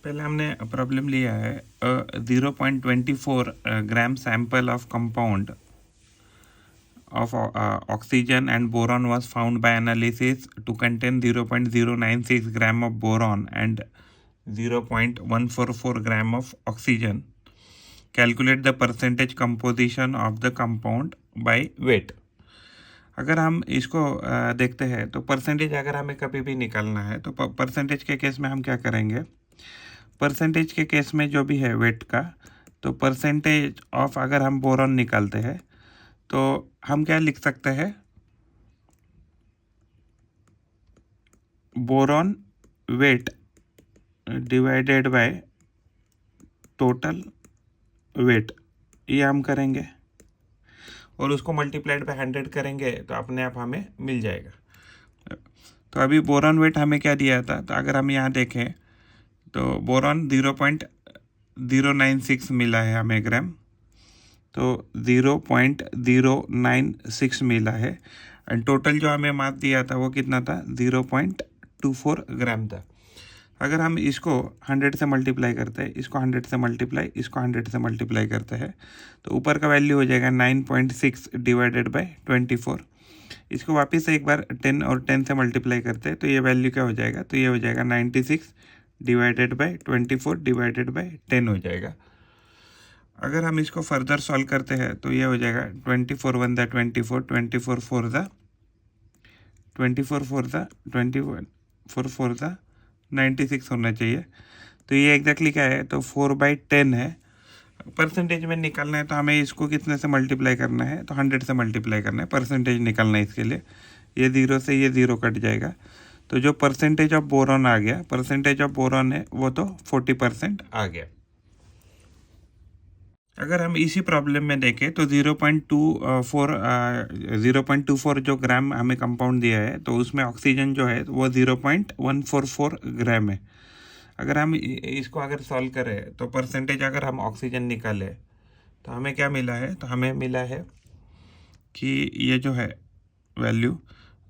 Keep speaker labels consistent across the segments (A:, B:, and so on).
A: पहले हमने प्रॉब्लम लिया है 0.24 gram sample of compound of oxygen and boron was found by analysis to contain 0.096 gram of boron and 0.144 gram of oxygen. Calculate the percentage composition of the compound by weight. अगर हम इसको देखते हैं तो percentage अगर हमें कभी भी निकालना है तो परसेंटेज के केस में हम क्या करेंगे, परसेंटेज के केस में जो भी है वेट का, तो परसेंटेज ऑफ अगर हम बोरॉन निकालते हैं तो हम क्या लिख सकते हैं, boron weight divided by total weight, ये हम करेंगे और उसको मल्टीप्लाइड बाय 100 करेंगे तो अपने आप हमें मिल जाएगा। तो अभी बोरॉन वेट हमें क्या दिया था, तो अगर हम यहाँ देखें तो बोरॉन 0.096 मिला है हमें ग्राम, तो 0.096 मिला है एंड टोटल जो हमें मास दिया था वो कितना था, 0.24 ग्राम था। अगर हम इसको 100 से मल्टीप्लाई करते हैं, इसको 100 से मल्टीप्लाई, इसको 100 से मल्टीप्लाई करते हैं तो ऊपर का वैल्यू हो जाएगा 9.6 डिवाइडेड बाय 24। इसको वापस से एक बार 10 और 10 से मल्टीप्लाई करते हैं तो ये वैल्यू क्या हो जाएगा, तो ये हो जाएगा 96 डिवाइडेड बाय 24 डिवाइडेड बाय 10 हो जाएगा। अगर हम इसको फर्दर सॉल्व करते हैं तो ये हो जाएगा 24 1 दा 24, 24 4 दा 96 होना चाहिए। तो ये एग्जैक्टली क्या है, तो 4/10 है। परसेंटेज में निकालना है तो हमें इसको कितने से मल्टीप्लाई करना है, तो 100 से मल्टीप्लाई करना है परसेंटेज निकालना है। इसके लिए ये 0 से ये 0 कट जाएगा, तो जो परसेंटेज ऑफ बोरॉन आ गया, परसेंटेज ऑफ बोरॉन है वो तो 40% आ गया। अगर हम इसी प्रॉब्लम में देखें तो 0.24 जो ग्राम हमें कंपाउंड दिया है तो उसमें ऑक्सीजन जो है वो 0.144 ग्राम है। अगर हम इसको अगर सॉल्व करें तो परसेंटेज अगर हम ऑक्सीजन निकालें तो हमें क्या मिला है, तो हमें मिला है कि ये जो है वैल्यू,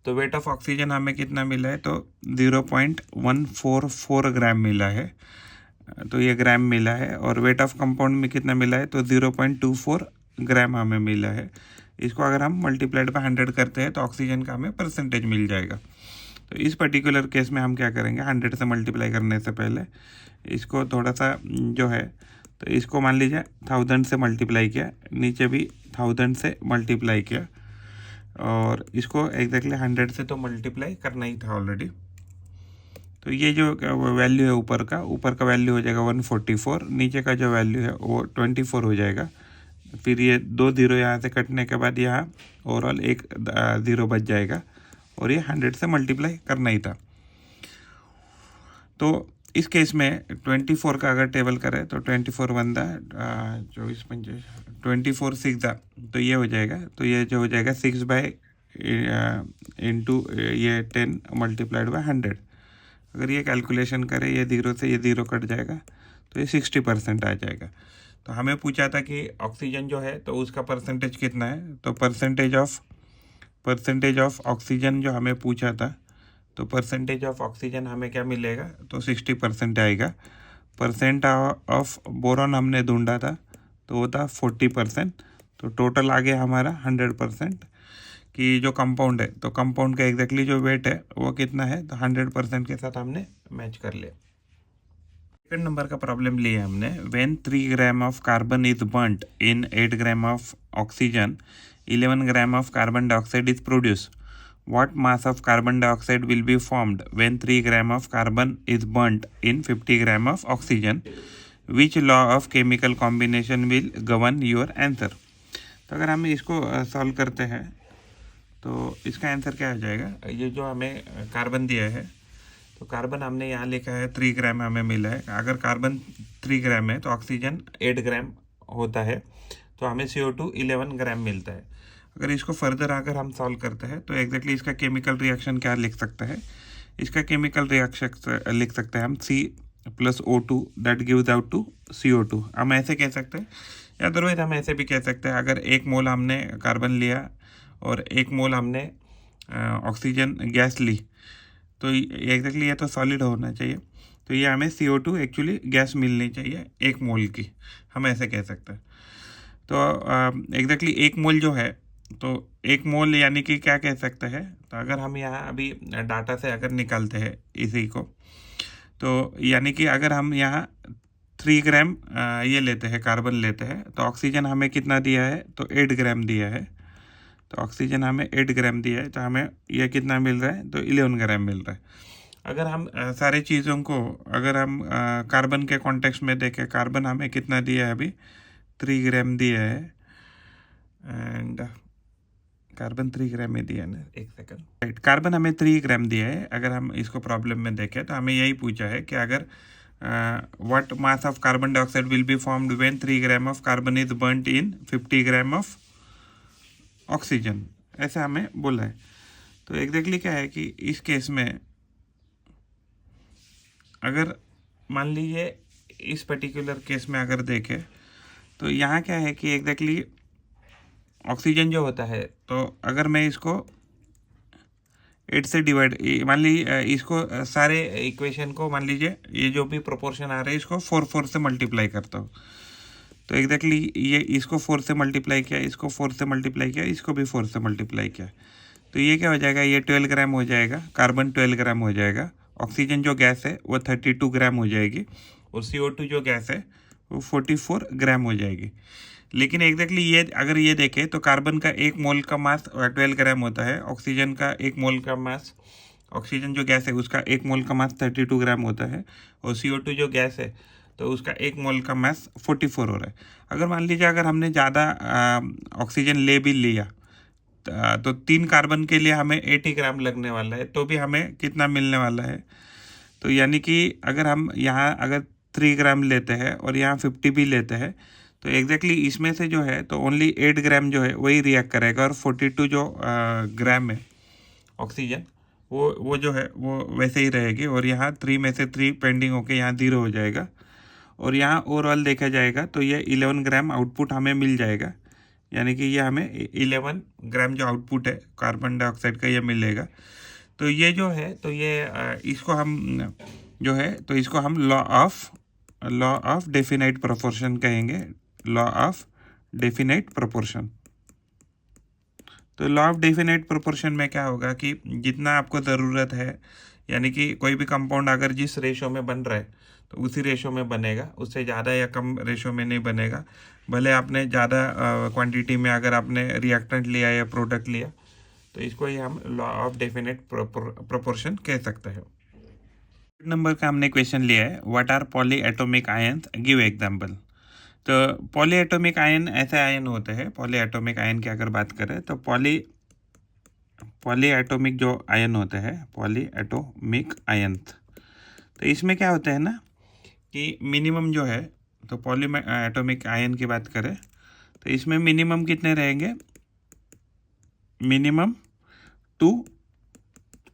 A: तो वेट ऑफ ऑक्सीजन हमें कितना मिला है, तो 0.144 ग्राम मिला है, तो ये ग्राम मिला है। और वेट ऑफ कंपाउंड में कितना मिला है, तो 0.24 ग्राम हमें मिला है। इसको अगर हम मल्टीप्लाइड बाय 100 करते हैं तो ऑक्सीजन का हमें परसेंटेज मिल जाएगा। तो इस पर्टिकुलर केस में हम क्या करेंगे, 100 से मल्टीप्लाई करने से पहले इसको थोड़ा सा जो है, तो इसको मान लीजिए 1000 से मल्टीप्लाई किया, नीचे भी 1000 से मल्टीप्लाई किया और इसको एग्जैक्टली 100 से तो मल्टीप्लाई करना ही था ऑलरेडी। तो ये जो वैल्यू है ऊपर का वैल्यू हो जाएगा 144, नीचे का जो वैल्यू है वो 24 हो जाएगा। फिर ये 2 0 यहाँ से कटने के बाद यहाँ ओवरऑल एक 0 बच जाएगा और ये 100 से मल्टीप्लाई करना ही था। तो इस केस में 24 का अगर टेबल करें तो 24 1 दा 24 5 24 6 दा, तो ये हो जाएगा, तो ये जो हो जाएगा 6 बाय इंटू ये 10 मल्टीप्लाइड बाय 100। अगर ये कैलकुलेशन करें, ये 0 से ये 0 कट जाएगा तो ये 60% आ जाएगा। तो हमें पूछा था कि ऑक्सीजन जो है तो उसका परसेंटेज कितना है, तो परसेंटेज ऑफ ऑक्सीजन जो हमें पूछा था, तो परसेंटेज ऑफ ऑक्सीजन हमें क्या मिलेगा, तो 60% आएगा। परसेंट ऑफ बोरॉन हमने ढूंढा था तो वो था 40%, तो टोटल आ गया हमारा 100% कि जो कंपाउंड है, तो कंपाउंड का एग्जैक्टली जो वेट है वो कितना है, तो 100% के साथ हमने मैच कर लिया। सेकंड नंबर का प्रॉब्लम लिया हमने, when 3 gram of carbon is burnt in 8 gram of oxygen, 11 gram of carbon dioxide is produce, what mass of carbon dioxide will be formed when 3 gram of carbon is burnt in 50 gram of oxygen, which law of chemical combination will govern your answer। तो अगर हम इसको solve करते हैं तो इसका answer क्या हो जाएगा, ये जो हमें कार्बन दिया है तो कार्बन हमने यहाँ लिखा है 3 ग्राम हमें मिला है। अगर कार्बन 3 ग्राम है तो ऑक्सीजन 8 ग्राम होता है, तो हमें CO2 11 ग्राम मिलता है। अगर इसको फर्दर अगर हम सॉल्व करते हैं तो एग्जैक्टली इसका केमिकल रिएक्शन क्या लिख सकते हैं, इसका केमिकल रिएक्शन लिख सकते हैं हम C+O2 that gives out to CO2। हम ऐसे कह सकते हैं, या अदरवाइज हम ऐसे भी कह सकते हैं, अगर 1 मोल हमने कार्बन लिया और 1 मोल हमने ऑक्सीजन गैस ली, तो एग्जैक्टली ये तो सॉलिड होना चाहिए। तो ये हमें CO2 एक्चुअली गैस मिलनी चाहिए 1 मोल की, हम ऐसे कह सकते हैं। तो एग्जैक्टली 1 मोल जो है, तो 1 मोल यानी कि क्या कह सकते हैं, तो अगर हम यहाँ अभी डाटा से अगर निकालते हैं इसी को, तो यानी कि अगर हम यहाँ 3 ग्राम ये लेते हैं, कार्बन लेते हैं, तो ऑक्सीजन हमें कितना दिया है, तो 8 ग्राम दिया है। तो ऑक्सीजन हमें 8 ग्राम दिया है, तो हमें यह कितना मिल रहा है, तो 11 ग्राम मिल रहा है। अगर हम सारी चीज़ों को अगर हम कार्बन के कॉन्टेक्स्ट में देखें, कार्बन हमें कितना दिया है अभी, 3 ग्राम दिया है, एंड कार्बन 3 ग्राम में दिया है ना, एक सेकंड, राइट, कार्बन हमें 3 ग्राम दिया है। अगर हम इसको प्रॉब्लम में देखें तो हमें यही पूछा है कि अगर what mass of carbon dioxide will be formed when 3 gram of carbon is burned in 50 gram of oxygen, ऐसे हमें बोला है। तो एग्जैक्टली क्या है कि इस केस में अगर मान लीजिए इस पर्टिकुलर केस में अगर देखें, तो यहाँ क्या है कि एग्जैक्टली ऑक्सीजन जो होता है, तो अगर मैं इसको 8 से डिवाइड, मान लीजिए इसको सारे इक्वेशन को मान लीजिए ये जो भी प्रोपोर्शन आ रहे हैं इसको 4 से मल्टीप्लाई करता हूँ। तो एग्जैक्टली ये इसको 4 से मल्टीप्लाई किया, इसको 4 से मल्टीप्लाई किया, इसको भी 4 से मल्टीप्लाई किया, तो ये क्या हो जाएगा, ये 12 ग्राम हो जाएगा, कार्बन 12 ग्राम हो जाएगा, ऑक्सीजन जो गैस है वो 32 ग्राम हो जाएगी, और CO2 जो गैस है वो 44 ग्राम हो जाएगी। लेकिन एग्जैक्टली ये अगर ये देखें तो कार्बन का 1 मोल का मास 12 ग्राम होता है, ऑक्सीजन का 1 मोल का मास, ऑक्सीजन जो गैस है उसका 1 मोल का मास 32 ग्राम होता है, और CO2 जो गैस है तो उसका 1 मोल का मास 44 हो रहा है। अगर मान लीजिए अगर हमने ज़्यादा ऑक्सीजन ले भी लिया, तो 3 कार्बन के लिए हमें 80 ग्राम लगने वाला है, तो भी हमें कितना मिलने वाला है, तो यानी कि अगर हम यहाँ अगर 3 ग्राम लेते हैं और यहाँ 50 भी लेते हैं, तो एग्जैक्टली इसमें से जो है तो ओनली 8 ग्राम जो है वही रिएक्ट करेगा, और 42 जो ग्राम है ऑक्सीजन वो जो है वो वैसे ही रहेगी, और यहाँ 3 में से 3 पेंडिंग होके यहाँ 0 हो जाएगा, और यहाँ ओवरऑल देखा जाएगा तो ये 11 ग्राम आउटपुट हमें मिल जाएगा, यानी कि ये हमें 11 ग्राम जो आउटपुट है कार्बन डाइऑक्साइड का ये मिलेगा। तो ये जो है तो ये इसको हम जो है तो इसको हम लॉ ऑफ डेफिनाइट प्रोपोर्शन कहेंगे, लॉ ऑफ डेफिनाइट प्रोपोर्शन। तो लॉ ऑफ डेफिनाइट प्रोपोर्शन में क्या होगा कि जितना आपको ज़रूरत है, यानी कि कोई भी कंपाउंड अगर जिस रेशो में बन रहा है तो उसी रेशो में बनेगा, उससे ज़्यादा या कम रेशो में नहीं बनेगा। भले आपने ज़्यादा क्वांटिटी में अगर आपने रिएक्टेंट लिया या प्रोडक्ट लिया, तो इसको ही हम लॉ ऑफ डेफिनेट प्रोपोर्शन कह सकते हैं। नंबर का हमने क्वेश्चन लिया है, what are polyatomic ions, give example. तो पॉली एटॉमिक आयन ऐसे आयन होते हैं, पॉली एटॉमिक आयन की अगर बात करें तो पॉली एटॉमिक जो आयन होते हैं, पॉली एटॉमिक आयन, तो इसमें क्या होता है ना कि मिनिमम जो है, तो पॉली एटॉमिक आयन की बात करें तो इसमें मिनिमम कितने रहेंगे, मिनिमम 2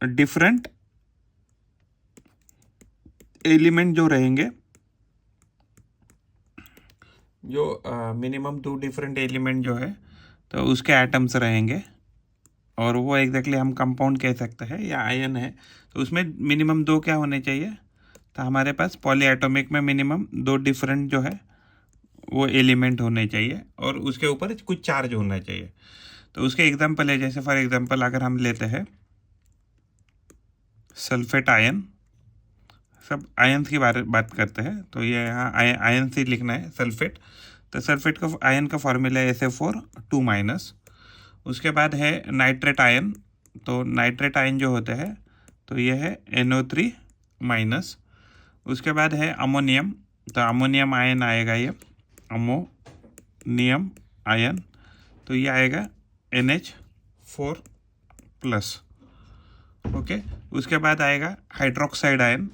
A: डिफरेंट एलिमेंट जो रहेंगे, जो मिनिमम 2 डिफरेंट एलिमेंट जो है तो उसके एटम्स रहेंगे, और वो एग्जैक्टली हम कंपाउंड कह सकते हैं या आयन है, तो उसमें मिनिमम 2 क्या होने चाहिए, तो हमारे पास पॉली एटॉमिक में मिनिमम 2 डिफरेंट जो है वो एलिमेंट होने चाहिए, और उसके ऊपर कुछ चार्ज होना चाहिए। तो उसके एग्जांपल है, जैसे फॉर एग्जांपल अगर हम लेते हैं सल्फेट आयन, सब आयन की बात करते हैं, तो ये यहाँ आयन से लिखना है सल्फेट। तो सल्फेट का आयन का फॉर्मूला है SF4 उसके बाद है नाइट्रेट आयन, तो नाइट्रेट आयन जो होते हैं तो ये है NO3-। उसके बाद है अमोनियम, तो अमोनियम आयन आएगा, ये अमोनियम आयन, तो ये आएगा NH4+। ओके, उसके बाद आएगा हाइड्रोक्साइड आयन,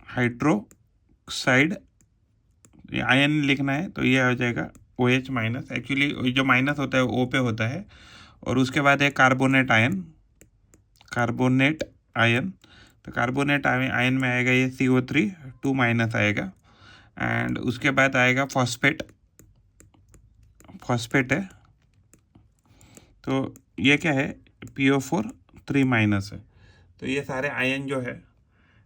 A: हाइड्रोक्साइड आयन लिखना है तो ये हो जाएगा OH-। एक्चुअली जो माइनस होता है O पे होता है। और उसके बाद है कार्बोनेट आयन, कार्बोनेट आयन, तो कार्बोनेट आयन में आएगा ये CO3 आएगा। एंड उसके बाद आएगा फॉस्फेट है, तो ये क्या है PO4 3- है। तो ये सारे आयन जो है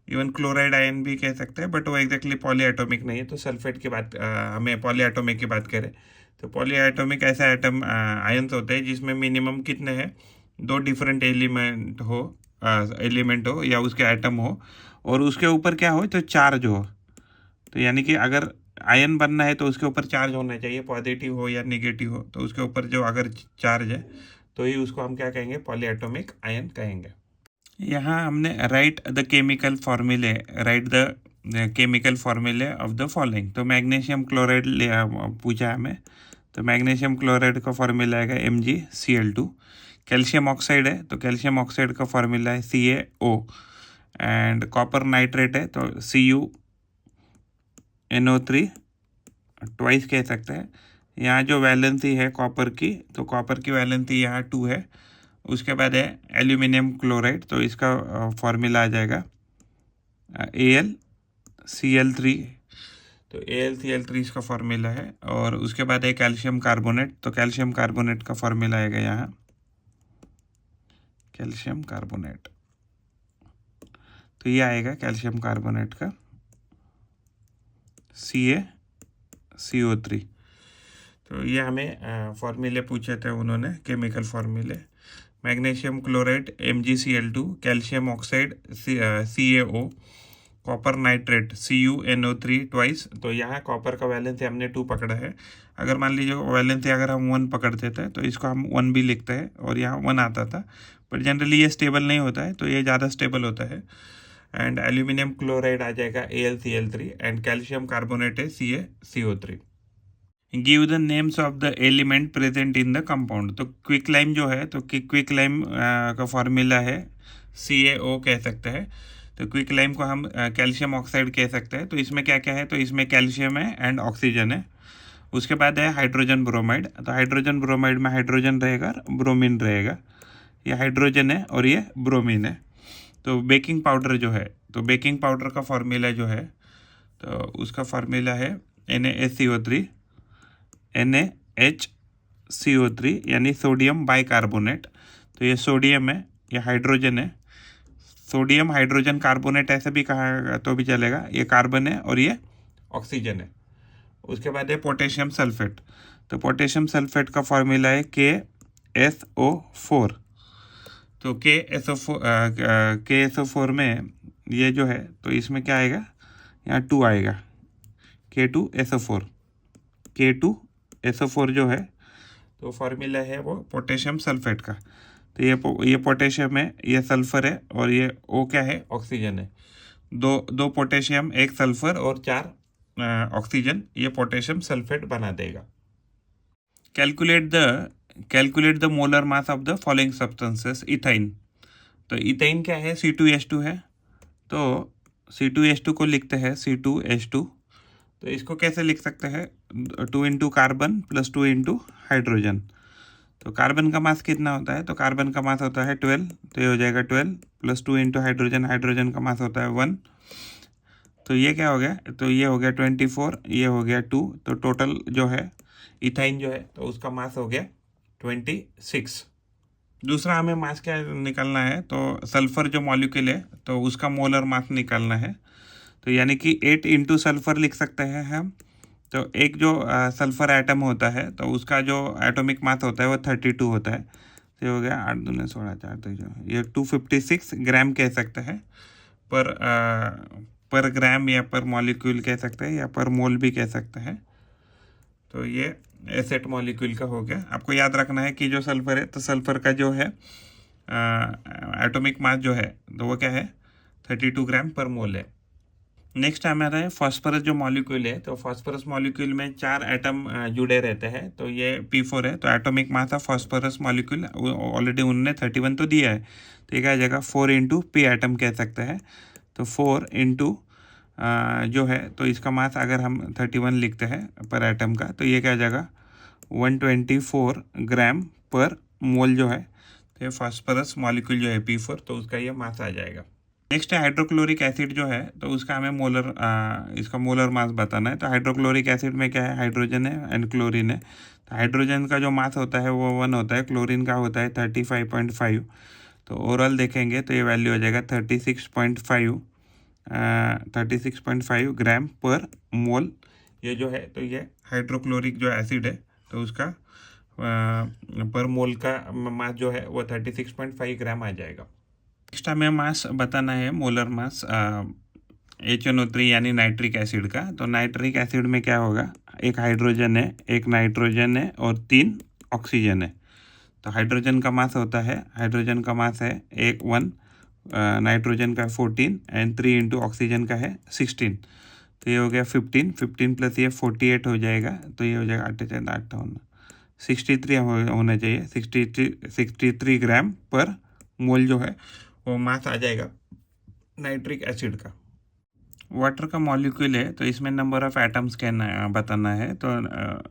A: इवन क्लोराइड आयन भी कह सकते हैं, बट वो एग्जैक्टली पॉली एटॉमिक नहीं है। तो सल्फेट की बात हमें पॉली एटॉमिक की बात करें तो पॉली एटॉमिक ऐसा एटम आयन्स होते हैं जिसमें मिनिमम कितने हैं, 2 डिफरेंट एलिमेंट हो या उसके एटम हो और उसके ऊपर क्या हो, तो चार्ज हो। तो यानी कि अगर आयन बनना है तो उसके ऊपर चार्ज होना चाहिए, पॉजिटिव हो या नेगेटिव हो। तो उसके ऊपर जो अगर चार्ज है तो ही उसको हम क्या कहेंगे, पॉली एटॉमिक आयन कहेंगे। यहाँ हमने राइट द केमिकल फॉर्मूले ऑफ द फॉलोइंग। तो मैग्नीशियम क्लोराइड पूछा हमें, तो मैग्नीशियम क्लोराइड का फॉर्मूला आएगा MgCl2। कैल्शियम ऑक्साइड है तो कैल्शियम ऑक्साइड का फॉर्मूला है CaO। एंड कॉपर नाइट्रेट है तो CuNO3 ट्वाइस कह सकते हैं। यहाँ जो वैलेंसी है कॉपर की, तो कॉपर की वैलेंसी यहाँ 2 है। उसके बाद है एल्यूमिनियम क्लोराइड, तो इसका फॉर्मूला आ जाएगा AlCl3। तो AlCl3 इसका फॉर्मूला है। और उसके बाद है कैल्शियम कार्बोनेट, तो कैल्शियम कार्बोनेट का फॉर्मूला आएगा यहाँ कैल्शियम कार्बोनेट। तो ये आएगा कैल्शियम कार्बोनेट का CaCO3। तो ये हमें फॉर्मूले पूछे थे उन्होंने, केमिकल फॉर्मूले। Magnesium chloride MgCl2, calcium oxide CaO, copper nitrate CuNO3 twice. तो यहाँ कॉपर का वैलेंसी हमने 2 पकड़ा है। अगर मान लीजिए वैलेंसी अगर हम 1 पकड़ देते हैं तो इसको हम 1 भी लिखते हैं और यहाँ 1 आता था, बट जनरली ये स्टेबल नहीं होता है, तो ये ज़्यादा स्टेबल होता है। एंड एल्यूमिनियम क्लोराइड आ जाएगा AlCl3 एंड कैल्शियम कार्बोनेट है CaCO3। Give the names of the element present in the compound. तो क्विक लाइम जो है, तो क्विक लाइम का फॉर्मूला है CaO कह सकते हैं। तो क्विक लाइम को हम कैल्शियम ऑक्साइड कह सकते हैं। तो इसमें क्या क्या है, तो इसमें कैल्शियम है एंड ऑक्सीजन है। उसके बाद है हाइड्रोजन ब्रोमाइड, तो हाइड्रोजन ब्रोमाइड में हाइड्रोजन रहेगा, ब्रोमीन रहेगा। ये हाइड्रोजन है और ये ब्रोमीन है। तो बेकिंग पाउडर जो है, तो बेकिंग पाउडर का फॉर्मूला जो है, तो उसका फॉर्मूला है NaCO3 NaHCO3 यानी सोडियम बाइकार्बोनेट। तो ये सोडियम है, ये हाइड्रोजन है। सोडियम हाइड्रोजन कार्बोनेट ऐसे भी कहा तो भी चलेगा। ये कार्बन है और ये ऑक्सीजन है। उसके बाद है पोटेशियम सल्फेट, तो पोटेशियम सल्फेट का फॉर्मूला है KSO4। तो KSO4 में ये जो है, तो इसमें क्या आएगा, यहाँ 2 आएगा, K2SO4 जो है, तो फॉर्मूला है वो पोटेशियम सल्फेट का। तो ये पोटेशियम है, ये सल्फर है और ये O क्या है, ऑक्सीजन है। दो पोटेशियम, 1 सल्फर और 4 ऑक्सीजन, ये पोटेशियम सल्फेट बना देगा। Calculate the molar mass of the following substances. Ethyne, तो इथाइन क्या है, C2H2 है। तो C2H2 को लिखते हैं C2H2। तो इसको कैसे लिख सकते हैं, 2 into carbon plus 2 into hydrogen. तो कार्बन का मास कितना होता है, तो कार्बन का मास होता है 12, तो ये हो जाएगा 12 प्लस 2 इंटू हाइड्रोजन, हाइड्रोजन का मास होता है 1। तो ये क्या हो गया, तो ये हो गया 24, ये हो गया 2। तो टोटल जो है इथाइन जो है, तो उसका मास हो गया 26। दूसरा हमें मास क्या निकालना है, तो सल्फर जो मॉलिक्यूल है, तो उसका मोलर मास निकालना है। तो यानी कि 8 इंटू सल्फर लिख सकते हैं हम। तो एक जो सल्फर एटम होता है, तो उसका जो एटॉमिक मास होता है वो 32 होता है। तो ये हो गया 8 दूने 16 4 तो ये 256 ग्राम कह सकते हैं पर ग्राम, या पर मॉलिक्यूल कह सकते हैं, या पर मोल भी कह सकते हैं। तो ये एसेट मॉलिक्यूल का हो गया। आपको याद रखना है कि जो सल्फर है, तो सल्फर का जो है एटॉमिक मास जो है, तो वो क्या है, 32 ग्राम पर मोल है। नेक्स्ट हमारा है फॉस्फरस जो मॉलिक्यूल है। तो फॉस्फरस मॉलिक्यूल में 4 एटम जुड़े रहते हैं, तो ये P4 है। तो atomic mass of phosphorus molecule already उन्होंने 31 तो दिया है, तो ये क्या जाएगा 4 इंटू P एटम कह सकते हैं। तो 4 इंटू जो है, तो इसका मास अगर हम 31 लिखते हैं पर एटम का, तो ये क्या जाएगा 124 ग्राम पर मोल जो है। तो ये फॉस्फरस मॉलिक्यूल जो है P4, तो उसका ये मास आ जाएगा। नेक्स्ट है हाइड्रोक्लोरिक एसिड जो है, तो उसका हमें इसका मोलर मास बताना है। तो हाइड्रोक्लोरिक एसिड में क्या है, हाइड्रोजन है एंड क्लोरीन है। तो हाइड्रोजन का जो मास होता है वो 1 होता है, क्लोरीन का होता है 35.5। तो ओवरऑल देखेंगे तो ये वैल्यू हो जाएगा 36.5 36.5 ग्राम पर मोल ये जो है, तो ये हाइड्रोक्लोरिक जो एसिड है तो उसका पर मोल का मास जो है वो 36.5 ग्राम आ जाएगा। नेक्स्ट हमें मास बताना है, मोलर मास HNO3 यानी नाइट्रिक एसिड का। तो नाइट्रिक एसिड में क्या होगा, एक हाइड्रोजन है, एक नाइट्रोजन है और 3 ऑक्सीजन है। तो हाइड्रोजन का मास होता है, हाइड्रोजन का मास है 1, नाइट्रोजन का 14 एंड 3 इंटू ऑक्सीजन का है 16। तो ये हो गया 15 प्लस ये 48 हो जाएगा। तो ये हो जाएगा 63 होना चाहिए, 63 ग्राम पर मोल जो है वो मास आ जाएगा नाइट्रिक एसिड का। वाटर का मॉलिक्यूल है तो इसमें नंबर ऑफ एटम्स कहना बताना है। तो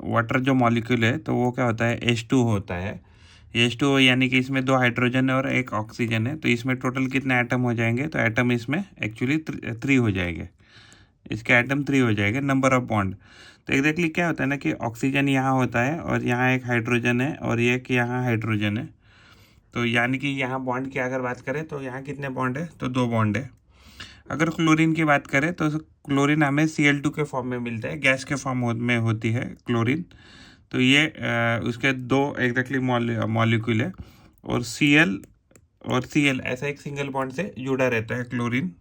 A: वाटर जो मॉलिक्यूल है तो वो क्या होता है, H2 होता है। H2 यानी कि इसमें 2 हाइड्रोजन है और 1 ऑक्सीजन है। तो इसमें टोटल कितने एटम हो जाएंगे, तो एटम इसमें एक्चुअली 3 हो जाएंगे, इसके एटम 3 हो जाएंगे। नंबर ऑफ बॉन्ड तो एग्जैक्टली क्या होता है ना कि ऑक्सीजन यहाँ होता है और यहाँ एक हाइड्रोजन है और एक यहाँ हाइड्रोजन है। तो यानी कि यहाँ बॉन्ड की अगर बात करें तो यहाँ कितने बॉन्ड है, तो 2 बॉन्ड है। अगर क्लोरीन की बात करें तो क्लोरीन हमें Cl2 के फॉर्म में मिलता है, गैस के फॉर्म में होती है क्लोरीन। तो ये उसके 2 एग्जैक्टली मॉलिक्यूल है और Cl ऐसा एक सिंगल बॉन्ड से जुड़ा रहता है क्लोरीन।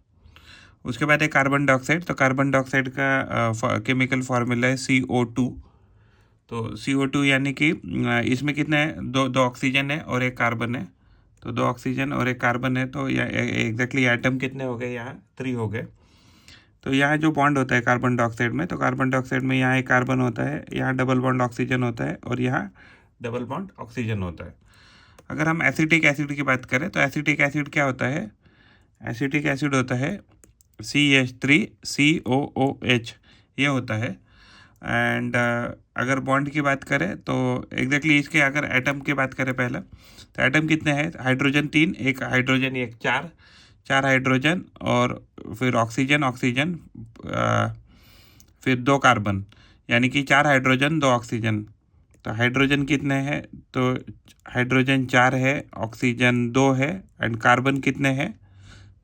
A: उसके बाद है कार्बन डाइऑक्साइड। तो कार्बन डाइऑक्साइड का केमिकल फार्मूला है CO2। तो CO2 यानी कि इसमें कितना है, 2 ऑक्सीजन है और 1 कार्बन है। तो 2 ऑक्सीजन और 1 कार्बन है, तो एग्जैक्टली एटम कितने हो गए, यहाँ 3 हो गए। तो यहाँ जो बॉन्ड होता है कार्बन डाइऑक्साइड में, तो कार्बन डाइऑक्साइड में यहाँ एक कार्बन होता है, यहाँ डबल बॉन्ड ऑक्सीजन होता है और यहाँ डबल बॉन्ड ऑक्सीजन होता है। अगर हम एसिटिक एसिड की बात करें तो एसिटिक एसिड क्या होता है, एसिटिक एसिड होता है CH3COOH ये होता है। एंड अगर बॉन्ड की बात करें तो एग्जैक्टली इसके अगर एटम की बात करें पहले, तो एटम कितने हैं, हाइड्रोजन 3, एक हाइड्रोजन एक 4 हाइड्रोजन और फिर ऑक्सीजन फिर 2 कार्बन, यानी कि 4 हाइड्रोजन 2 ऑक्सीजन। तो हाइड्रोजन कितने हैं, तो हाइड्रोजन 4 है, ऑक्सीजन 2 है एंड कार्बन कितने हैं,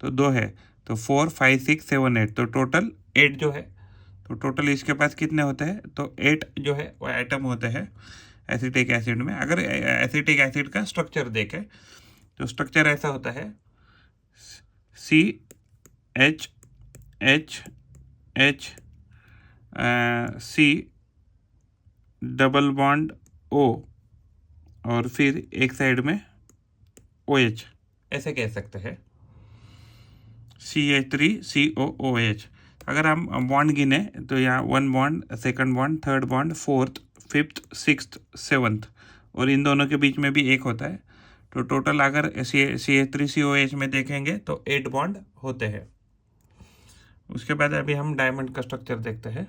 A: तो 2 है। तो 4 5 6 7 8, तो टोटल 8 जो है, तो टोटल इसके पास कितने होते हैं, तो 8 जो है वो एटम होते हैं एसिटिक एसिड में। अगर एसिटिक एसिड का स्ट्रक्चर देखें तो स्ट्रक्चर ऐसा होता है, CHHC डबल बॉन्ड O और फिर एक साइड में OH, ऐसे कह सकते हैं CH3COOH। अगर हम बॉन्ड गिने तो यहाँ 1 bond, 2nd bond, 3rd bond, 4th, 5th, 6th, 7th और इन दोनों के बीच में भी एक होता है। तो टोटल अगर CH3COOH में देखेंगे तो 8 बॉन्ड होते हैं। उसके बाद अभी हम डायमंड का स्ट्रक्चर देखते हैं।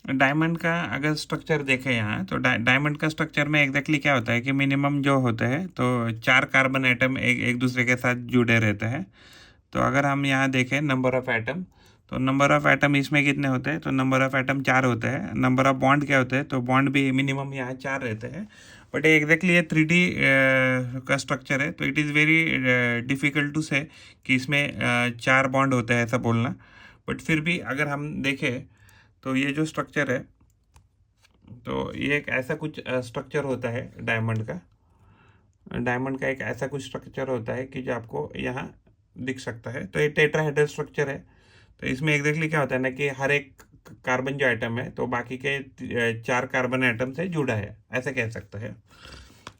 A: डायमंड का अगर स्ट्रक्चर देखें यहाँ, तो डायमंड का स्ट्रक्चर में एग्जैक्टली क्या होता है कि मिनिमम जो होता है तो 4 कार्बन एटम एक दूसरे के साथ जुड़े रहते हैं। तो अगर हम यहाँ देखें नंबर ऑफ एटम, तो नंबर ऑफ एटम इसमें कितने होते हैं, तो नंबर ऑफ एटम 4 होते हैं। नंबर ऑफ बॉन्ड क्या होते हैं, तो बॉन्ड भी मिनिमम यहाँ 4 रहते हैं। बट एग्जैक्टली ये 3D का स्ट्रक्चर है, तो it is very difficult to say कि इसमें 4 बॉन्ड होते हैं ऐसा बोलना। बट फिर भी अगर हम देखें तो ये जो स्ट्रक्चर है, तो ये एक ऐसा कुछ स्ट्रक्चर होता है डायमंड का। डायमंड का एक ऐसा कुछ स्ट्रक्चर होता है कि जो आपको यहाँ दिख सकता है। तो ये टेट्राहेड्रल स्ट्रक्चर है। तो इसमें एग्जैक्टली क्या होता है ना कि हर एक कार्बन जो एटम है तो बाकी के 4 कार्बन एटम से जुड़ा है, ऐसे कह सकते हैं।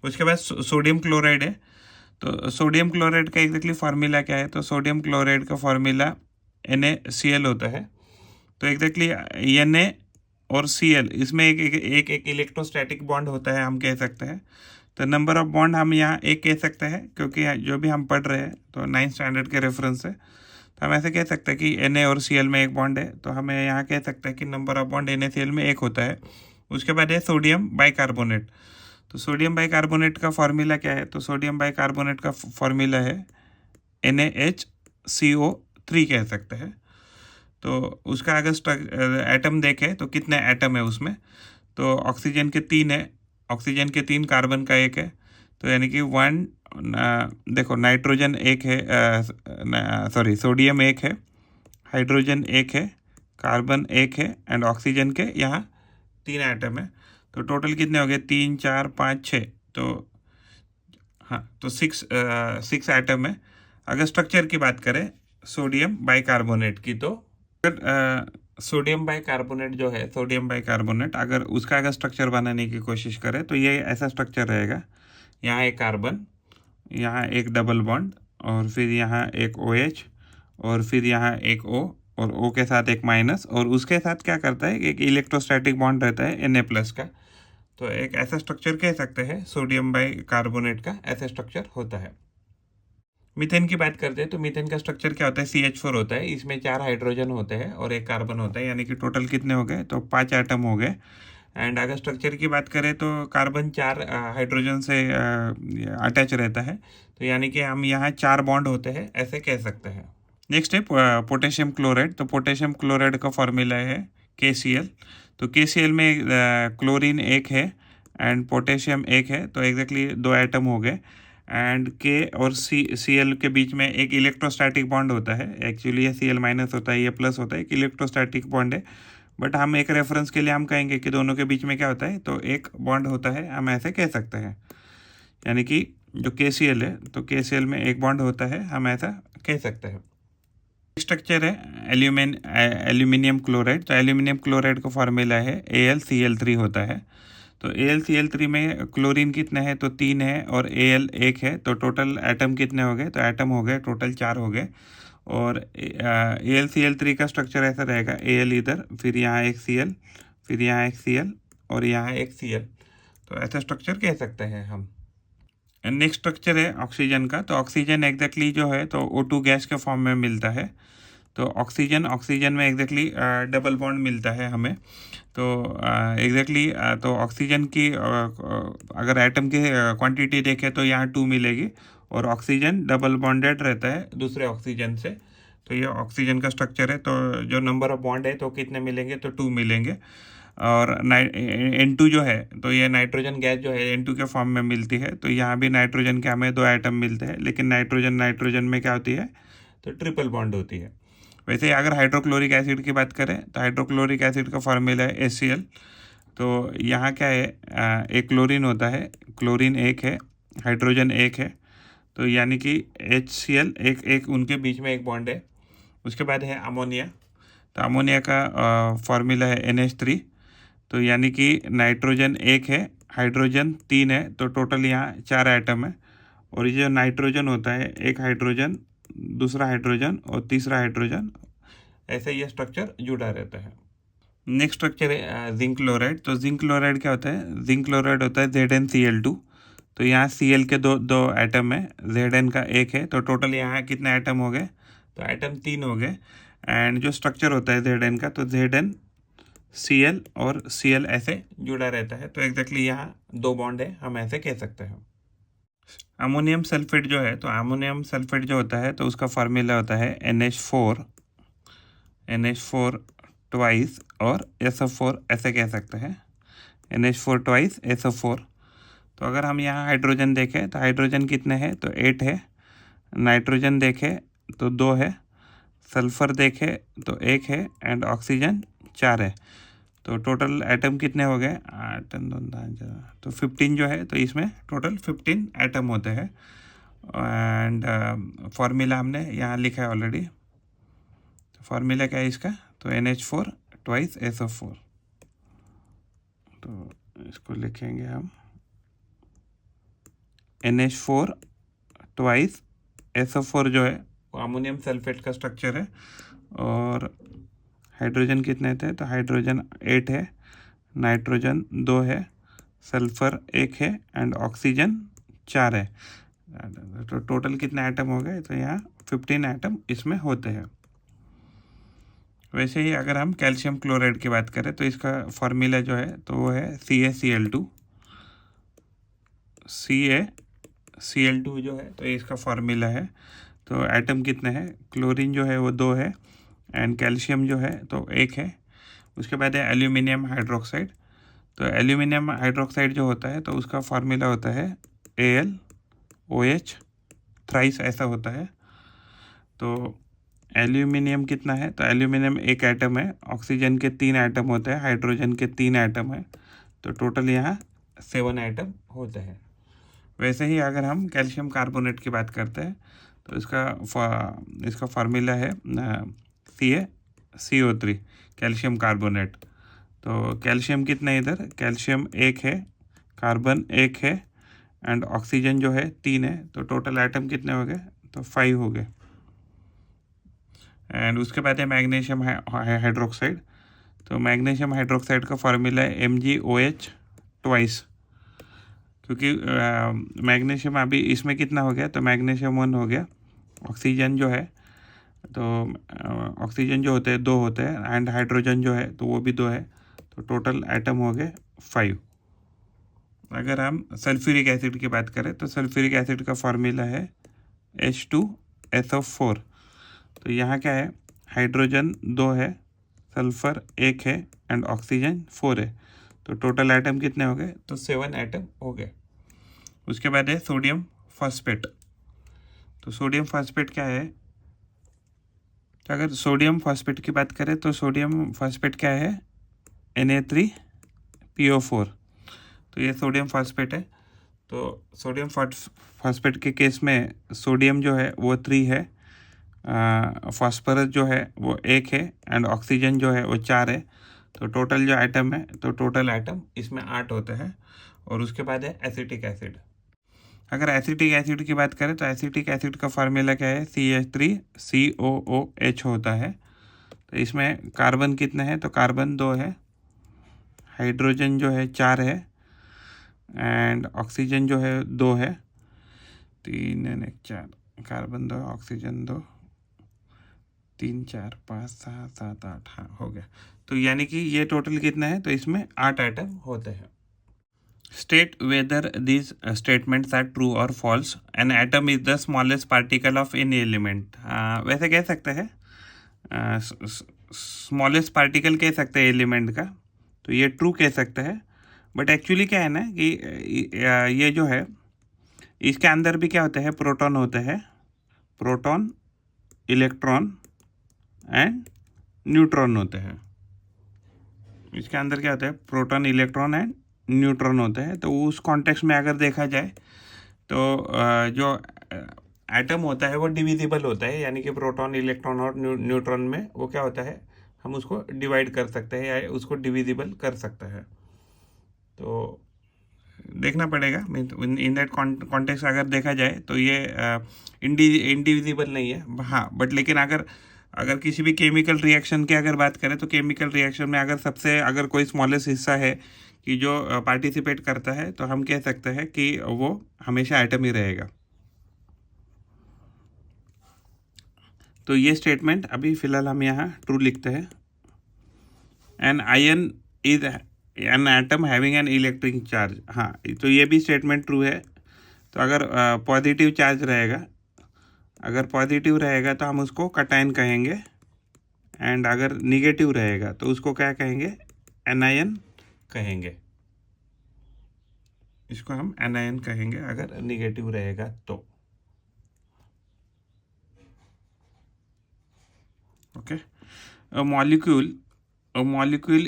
A: उसके बाद सोडियम क्लोराइड है। तो सोडियम क्लोराइड का एग्जैक्टली फार्मूला क्या है, तो सोडियम क्लोराइड का फार्मूला NaCl होता है। तो एग्जैक्टली Na और Cl इसमें एक इलेक्ट्रोस्टैटिक बॉन्ड होता है, हम कह सकते हैं। तो नंबर ऑफ बॉन्ड हम यहाँ 1 कह सकते हैं, क्योंकि जो भी हम पढ़ रहे हैं तो 9th स्टैंडर्ड के रेफरेंस से, तो हम ऐसे कह सकते हैं कि Na और Cl में एक बॉन्ड है। तो हमें यहाँ कह सकते हैं कि नंबर ऑफ बॉन्ड NaCl में 1 होता है। उसके बाद है सोडियम बाइकार्बोनेट। तो सोडियम बाइकार्बोनेट का फार्मूला क्या है, तो सोडियम बाइकार्बोनेट का फार्मूला है NaHCO3 कह सकते हैं। तो उसका अगर एटम देखें तो कितने एटम है उसमें, तो ऑक्सीजन के 3 है, ऑक्सीजन के 3, कार्बन का 1 है। तो यानी कि 1 देखो नाइट्रोजन 1 है, सॉरी सोडियम 1 है, हाइड्रोजन एक है, कार्बन एक है एंड ऑक्सीजन के यहाँ 3 एटम है। तो टोटल कितने हो गए? 3 4 5 6। तो हाँ, तो 6 एटम है। अगर स्ट्रक्चर की बात करें सोडियम बाइकार्बोनेट की, तो अगर सोडियम बाइकार्बोनेट जो है, सोडियम बाइकार्बोनेट अगर उसका अगर स्ट्रक्चर बनाने की कोशिश करें तो ये ऐसा स्ट्रक्चर रहेगा। यहाँ एक कार्बन, यहाँ एक डबल बॉन्ड, और फिर यहाँ एक OH, और फिर यहाँ एक O, और O के साथ एक माइनस, और उसके साथ क्या करता है, एक इलेक्ट्रोस्टैटिक बॉन्ड रहता है Na+ का। तो एक ऐसा स्ट्रक्चर कह सकते हैं सोडियम बाइकार्बोनेट का, ऐसा स्ट्रक्चर होता है। मीथेन की बात करते हैं तो मीथेन का स्ट्रक्चर क्या होता है? CH4 होता है। इसमें 4 हाइड्रोजन होते हैं और एक कार्बन होता है, यानी कि टोटल कितने हो गए? तो 5 एटम हो गए। एंड अगर स्ट्रक्चर की बात करें तो कार्बन 4 हाइड्रोजन से अटैच रहता है, तो यानी कि हम यहाँ 4 बॉन्ड होते हैं, ऐसे कह सकते हैं। नेक्स्ट है पोटेशियम क्लोराइड। तो पोटेशियम क्लोराइड का फॉर्मूला है KCl। तो KCl में क्लोरीन एक है एंड पोटेशियम एक है, तो एग्जैक्टली 2 एटम हो गए। एंड K और Cl के बीच में एक इलेक्ट्रोस्टैटिक बॉन्ड होता है। एक्चुअली ये Cl- होता है, ये प्लस होता है, एक इलेक्ट्रोस्टैटिक बॉन्ड है। बट हम एक रेफरेंस के लिए हम कहेंगे कि दोनों के बीच में क्या होता है, तो एक बॉन्ड होता है, हम ऐसे कह सकते हैं। यानी कि जो KCl है, तो KCl में एक बॉन्ड होता है, हम ऐसा कह सकते हैं। स्ट्रक्चर है एल्यूमिनियम क्लोराइड। तो एल्यूमिनियम क्लोराइड का फॉर्मूला है AlCl3 होता है। तो AlCl3 में क्लोरीन कितने हैं? तो 3 है और Al एक है, तो टोटल एटम कितने हो गए? तो एटम हो गए टोटल 4 हो गए। और AlCl3 का स्ट्रक्चर ऐसा रहेगा, Al इधर, फिर यहाँ एक Cl, फिर यहाँ एक Cl, और यहाँ एक Cl। तो ऐसा स्ट्रक्चर कह सकते हैं हम। नेक्स्ट स्ट्रक्चर है ऑक्सीजन का। तो ऑक्सीजन एग्जैक्टली जो है तो O2 गैस के फॉर्म में मिलता है। तो ऑक्सीजन में एग्जैक्टली डबल बॉन्ड मिलता है हमें। तो एग्जैक्टली तो ऑक्सीजन की अगर एटम की क्वांटिटी देखें तो यहाँ 2 मिलेगी, और ऑक्सीजन डबल बॉन्डेड रहता है दूसरे ऑक्सीजन से। तो ये ऑक्सीजन का स्ट्रक्चर है। तो जो नंबर ऑफ बॉन्ड है तो कितने मिलेंगे? तो 2 मिलेंगे। और N2 जो है, तो ये नाइट्रोजन गैस जो है N2 के फॉर्म में मिलती है। तो यहाँ भी नाइट्रोजन के हमें 2 एटम मिलते हैं, लेकिन नाइट्रोजन में क्या होती है? तो ट्रिपल बॉन्ड होती है। वैसे अगर हाइड्रोक्लोरिक एसिड की बात करें तो हाइड्रोक्लोरिक एसिड का फॉर्मूला है HCl। तो यहाँ क्या है, एक क्लोरीन होता है, क्लोरीन एक है, हाइड्रोजन एक है, तो यानी कि HCl एक उनके बीच में एक बॉन्ड है। उसके बाद है अमोनिया। तो अमोनिया का फॉर्मूला है NH3। तो यानी कि नाइट्रोजन एक है, हाइड्रोजन 3 है, तो टोटल यहाँ 4 एटम है। और ये जो नाइट्रोजन होता है, एक हाइड्रोजन, दूसरा हाइड्रोजन और तीसरा हाइड्रोजन, ऐसे ये स्ट्रक्चर जुड़ा रहता है। नेक्स्ट स्ट्रक्चर है जिंक क्लोराइड। तो जिंक क्लोराइड क्या होता है? जिंक क्लोराइड होता है ZnCl2। तो यहाँ Cl के दो एटम है, Zn का एक है, तो टोटल यहाँ कितने एटम हो गए? तो एटम 3 हो गए। एंड जो स्ट्रक्चर होता है Zn का, तो Zn Cl और Cl ऐसे जुड़ा रहता है। तो एग्जैक्टली यहाँ 2 बॉन्ड है, हम ऐसे कह सकते हैं। अमोनियम सल्फेट जो है, तो अमोनियम सल्फेट जो होता है तो उसका फार्मूला होता है NH4 ट्वाइस और SO4, ऐसे कह सकते हैं, NH4 ट्वाइस SO4। तो अगर हम यहाँ हाइड्रोजन देखें तो हाइड्रोजन कितने हैं? तो 8 है। नाइट्रोजन देखें तो 2 है, सल्फर देखें तो 1 है, एंड ऑक्सीजन 4 है। तो टोटल एटम कितने हो गए? 8 तो 15 जो है, तो इसमें टोटल 15 एटम होते हैं। एंड फार्मूला हमने यहाँ लिखा है ऑलरेडी। तो फार्मूला क्या है इसका? तो NH4 ट्वाइस SO4। तो इसको लिखेंगे हम NH4 ट्वाइस SO4 जो है वो अमोनियम सल्फेट का स्ट्रक्चर है। और हाइड्रोजन कितने थे? तो हाइड्रोजन 8 है, नाइट्रोजन 2 है, सल्फर 1 है, एंड ऑक्सीजन 4 है। तो टोटल कितने एटम हो गए? तो यहाँ 15 एटम इसमें होते हैं। वैसे ही अगर हम कैल्शियम क्लोराइड की बात करें तो इसका फॉर्मूला जो है तो वो है CaCl2। CaCl2 जो है तो इसका फॉर्मूला है। तो एटम कितने हैं? क्लोरीन जो है वो 2 है, एंड कैल्शियम जो है तो 1 है। उसके बाद है एल्यूमिनियम हाइड्रोक्साइड। तो एल्यूमिनियम हाइड्रोक्साइड जो होता है तो उसका फार्मूला होता है AlOH थ्राइस, ऐसा होता है। तो एल्यूमिनियम कितना है, तो एल्यूमिनियम एक एटम है, ऑक्सीजन के 3 एटम होते हैं, हाइड्रोजन के 3 एटम है, तो टोटल यहाँ 7 एटम होते हैं। वैसे ही अगर हम कैल्शियम कार्बोनेट की बात करते हैं तो इसका फार्मूला है CaCO3 कैल्शियम कार्बोनेट। तो कैल्शियम कितना है इधर, कैल्शियम 1 है, कार्बन 1 है एंड ऑक्सीजन जो है 3 है, तो टोटल एटम कितने हो गए, तो 5 हो गए। एंड उसके बाद है मैग्नीशियम हाइड्रोक्साइड। तो मैग्नीशियम हाइड्रोक्साइड का फार्मूला है MgOH ट्वाइस, क्योंकि मैग्नीशियम अभी इसमें कितना हो गया, तो मैग्नीशियम 1 हो गया, ऑक्सीजन जो है तो ऑक्सीजन जो होते हैं 2 होते हैं एंड हाइड्रोजन जो है तो वो भी 2 है, तो टोटल एटम हो गए 5। अगर हम सल्फ्यूरिक एसिड की बात करें तो सल्फ्यूरिक एसिड का फार्मूला है H2SO4। तो यहाँ क्या है, हाइड्रोजन 2 है, सल्फर 1 है एंड ऑक्सीजन 4 है, तो टोटल एटम कितने हो गए, तो 7 एटम हो गए। उसके बाद है सोडियम फॉस्फेट। तो सोडियम फॉस्फेट क्या है, तो अगर सोडियम फॉस्फेट की बात करें तो सोडियम फॉस्फेट क्या है, Na3PO4। तो ये सोडियम फॉस्फेट है। तो सोडियम फॉस्फेट के केस में सोडियम जो है वो 3 है, फॉस्फरस जो है वो 1 है एंड ऑक्सीजन जो है वो 4 है, तो टोटल जो एटम है, तो टोटल एटम इसमें 8 होते हैं। और उसके बाद है एसिटिक एसिड। अगर एसिटिक एसिड की बात करें तो एसिटिक एसिड का फार्मूला क्या है, CH3COOH होता है। तो इसमें कार्बन कितने हैं, तो कार्बन 2 है, हाइड्रोजन जो है 4 है एंड ऑक्सीजन जो है 2 है, 3 एंड 1 4, कार्बन 2 ऑक्सीजन 2, 3 4 5 6 7 8, हाँ हो गया। तो यानी कि ये टोटल कितना है, तो इसमें 8 एटम होते हैं। State whether these statements are true or false. An atom is the smallest particle of any element. वैसे कह सकते हैं स्मॉलेस्ट पार्टिकल कह सकते हैं एलिमेंट का, तो ये ट्रू कह सकते हैं। बट एक्चुअली क्या है ना कि ये जो है इसके अंदर भी क्या होते हैं, प्रोटॉन होते हैं, प्रोटॉन, इलेक्ट्रॉन एंड न्यूट्रॉन होते हैं। इसके अंदर क्या होता है, प्रोटॉन, इलेक्ट्रॉन एंड न्यूट्रॉन होते हैं। तो उस कॉन्टेक्स्ट में अगर देखा जाए तो जो एटम होता है वो डिविजिबल होता है, यानी कि प्रोटॉन, इलेक्ट्रॉन और न्यूट्रॉन में वो क्या होता है, हम उसको डिवाइड कर सकते हैं या उसको डिविजिबल कर सकते हैं। तो देखना पड़ेगा, इन दैट कॉन्टेक्स्ट अगर देखा जाए तो ये इंडिविजिबल नहीं है, हाँ। बट लेकिन अगर किसी भी केमिकल रिएक्शन की अगर बात करें तो केमिकल रिएक्शन में अगर कोई स्मॉलेस्ट हिस्सा है कि जो पार्टिसिपेट करता है, तो हम कह सकते हैं कि वो हमेशा एटम ही रहेगा। तो ये स्टेटमेंट अभी फिलहाल हम यहाँ ट्रू लिखते हैं। An ion is an atom having an electric charge, हाँ, तो ये भी स्टेटमेंट ट्रू है। तो अगर पॉजिटिव चार्ज रहेगा, अगर पॉजिटिव रहेगा तो हम उसको कटायन कहेंगे एंड अगर निगेटिव रहेगा तो उसको क्या कहेंगे, एनायन कहेंगे। इसको हम एनायन कहेंगे अगर निगेटिव रहेगा तो। Okay, a molecule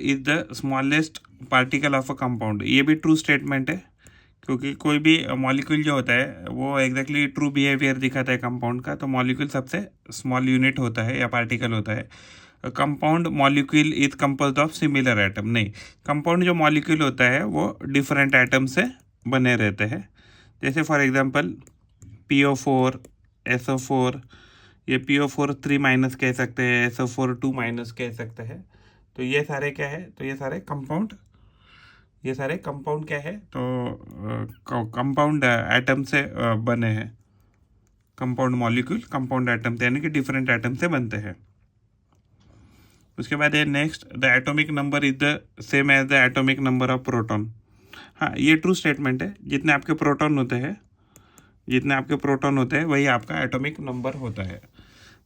A: is the smallest particle of a compound, ये भी ट्रू स्टेटमेंट है, क्योंकि कोई भी मॉलिक्यूल जो होता है वो एग्जैक्टली ट्रू बिहेवियर दिखाता है कंपाउंड का। तो मॉलिक्यूल सबसे स्मॉल यूनिट होता है या पार्टिकल होता है। Compound molecule is composed of similar atom, नहीं, कंपाउंड जो मॉलिक्यूल होता है वो डिफरेंट एटम से बने रहते हैं। जैसे फॉर एग्जांपल PO4, SO4, ये PO4 3 माइनस कह सकते हैं, SO4 2 माइनस कह सकते हैं। तो ये सारे क्या है, तो ये सारे कंपाउंड क्या है, तो कंपाउंड एटम से बने हैं। कंपाउंड मॉलिक्यूल कंपाउंड एटम से, यानी कि डिफरेंट एटम से बनते हैं। उसके बाद है next, the atomic number is the same as the atomic number of proton, हाँ, ये ट्रू स्टेटमेंट है। जितने आपके प्रोटॉन होते हैं वही आपका एटॉमिक नंबर होता है।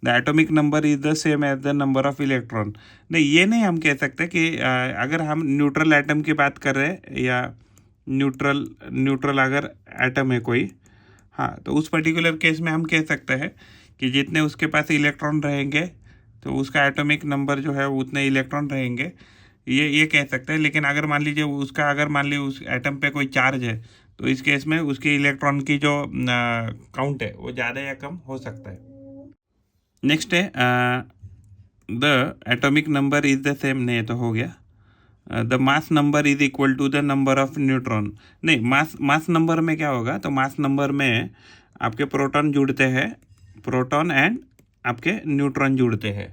A: The atomic number is the same as the number of electron, नहीं, ये नहीं हम कह सकते कि अगर हम न्यूट्रल एटम की बात कर रहे हैं या न्यूट्रल अगर एटम है कोई, हाँ, तो उस पर्टिकुलर केस में हम कह सकते हैं कि जितने उसके पास इलेक्ट्रॉन रहेंगे तो उसका एटॉमिक नंबर जो है उतने इलेक्ट्रॉन रहेंगे, ये कह सकते हैं। लेकिन अगर मान लीजिए उसका अगर मान लीजिए उस एटम पे कोई चार्ज है तो इस केस में उसके इलेक्ट्रॉन की जो काउंट है वो ज़्यादा या कम हो सकता है। नेक्स्ट है the atomic number is the same, नहीं तो हो गया। The mass number is equal to the number of neutron, नहीं मास नंबर में क्या होगा, तो मास नंबर में आपके प्रोटॉन जुड़ते हैं, प्रोटॉन एंड आपके न्यूट्रॉन जुड़ते हैं।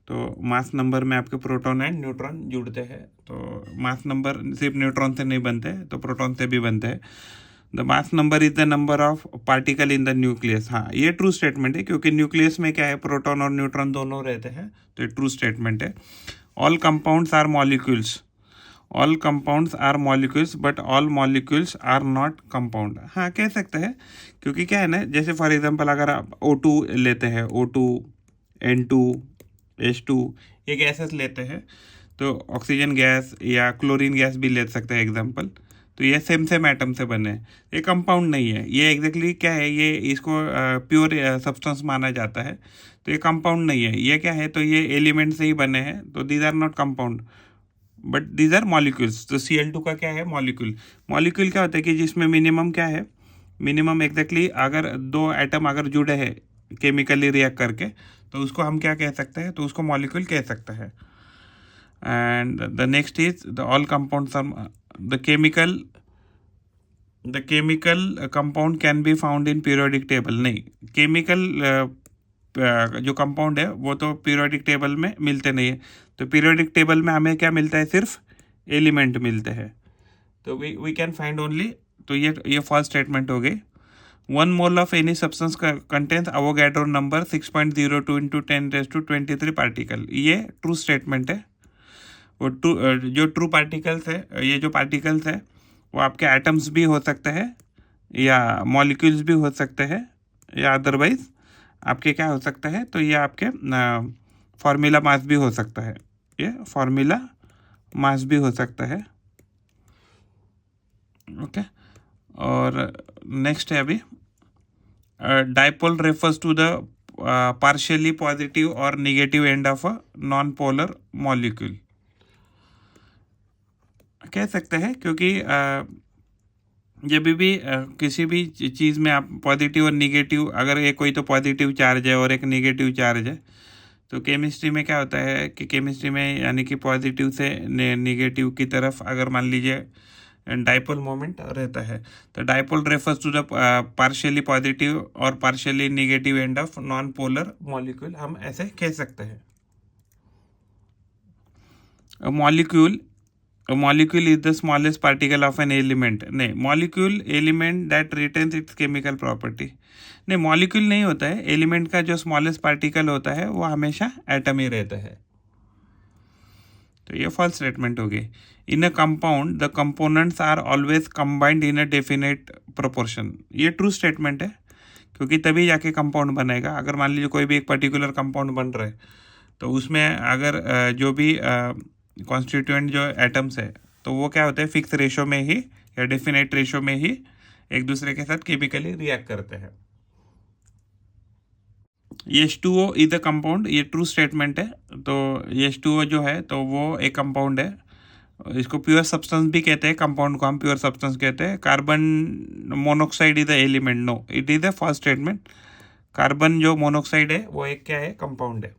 A: तो मास नंबर में आपके प्रोटॉन एंड न्यूट्रॉन जुड़ते हैं। तो मास नंबर सिर्फ न्यूट्रॉन से नहीं बनते, तो प्रोटॉन से भी बनते हैं। The mass number is the number of particle in the nucleus, हाँ ये ट्रू स्टेटमेंट है, क्योंकि न्यूक्लियस में क्या है, प्रोटॉन और न्यूट्रॉन दोनों रहते हैं, तो ये ट्रू स्टेटमेंट है। All compounds are molecules, all compounds are molecules but all molecules are not compound, हाँ कह सकते हैं, क्योंकि क्या है ना, जैसे फॉर एग्जांपल अगर आप O2 लेते हैं, O2, N2, H2, ये गैसेस लेते हैं, तो ऑक्सीजन गैस या क्लोरीन गैस भी ले सकते हैं एग्जांपल, तो ये सेम एटम से बने हैं, ये कंपाउंड नहीं है, ये एग्जैक्टली क्या है, ये इसको प्योर सब्सटेंस माना जाता है, तो ये कंपाउंड नहीं है, ये क्या है, तो ये एलिमेंट से ही बने हैं, तो these are not compound but these are molecules. तो Cl2 का क्या है, मॉलिक्यूल। मॉलिक्यूल क्या होता है कि जिसमें मिनिमम क्या है, मिनिमम एग्जैक्टली अगर दो एटम अगर जुड़े हैं केमिकली रिएक्ट करके, तो उसको हम क्या कह सकते हैं, तो उसको मॉलिक्यूल कह सकते हैं। And the next is the all compounds are the chemical compound can be found in periodic table, नहीं केमिकल जो कंपाउंड है वो तो पीरियोडिक टेबल में मिलते नहीं है, तो पीरियोडिक टेबल में हमें क्या मिलता है, सिर्फ एलिमेंट मिलते हैं, तो वी कैन फाइंड ओनली, तो ये फर्स्ट स्टेटमेंट हो गई। 1 mole of any substance contains Avogadro number 6.02 into 10⁻23 particle, ये ट्रू स्टेटमेंट है। वो जो ट्रू पार्टिकल्स है, ये जो पार्टिकल्स है वो आपके एटम्स भी हो सकते हैं या मॉलिक्यूल्स भी हो सकते हैं या अदरवाइज आपके क्या हो सकता है, तो ये आपके फार्मूला मास भी हो सकता है, ये फार्मूला मास भी हो सकता है। ओके और नेक्स्ट है अभी dipole refers to the partially positive और negative end of a non polar molecule, कह सकते हैं, क्योंकि जब भी किसी भी चीज़ में आप पॉजिटिव और निगेटिव, अगर ये कोई तो पॉजिटिव चार्ज है और एक निगेटिव चार्ज है, तो केमिस्ट्री में क्या होता है कि केमिस्ट्री में यानी कि पॉजिटिव से निगेटिव की तरफ अगर मान लीजिए डाइपोल मोमेंट रहता है, तो dipole refers to the partially positive और partially negative end of non polar molecule, हम ऐसे कह सकते हैं। A molecule is the smallest particle of an element, नहीं molecule element that retains its chemical property, नहीं molecule नहीं होता है, एलिमेंट का जो स्मॉलेस्ट पार्टिकल होता है वो हमेशा एटम ही रहता है, तो ये फॉल्स स्टेटमेंट हो गई। In a compound the components are always combined in a definite proportion, ये ट्रू स्टेटमेंट है, क्योंकि तभी जाके कंपाउंड बनेगा। अगर मान लीजिए कोई भी एक पर्टिकुलर कंपाउंड बन रहा है, तो उसमें अगर जो भी कॉन्स्टिट्यूएंट जो एटम्स है, तो वो क्या होता है, फिक्स रेशो में ही या डेफिनेट रेशो में ही एक दूसरे के साथ केमिकली रिएक्ट करते हैं। H2O इज द कंपाउंड, ये ट्रू स्टेटमेंट है, तो H2O जो है तो वो एक कंपाउंड है, इसको प्योर सब्सटेंस भी कहते हैं, कंपाउंड को हम प्योर सब्सटेंस कहते हैं। Carbon monoxide is the element, no it is the first statement, carbon जो मोनोक्साइड है वो एक क्या है, कंपाउंड है।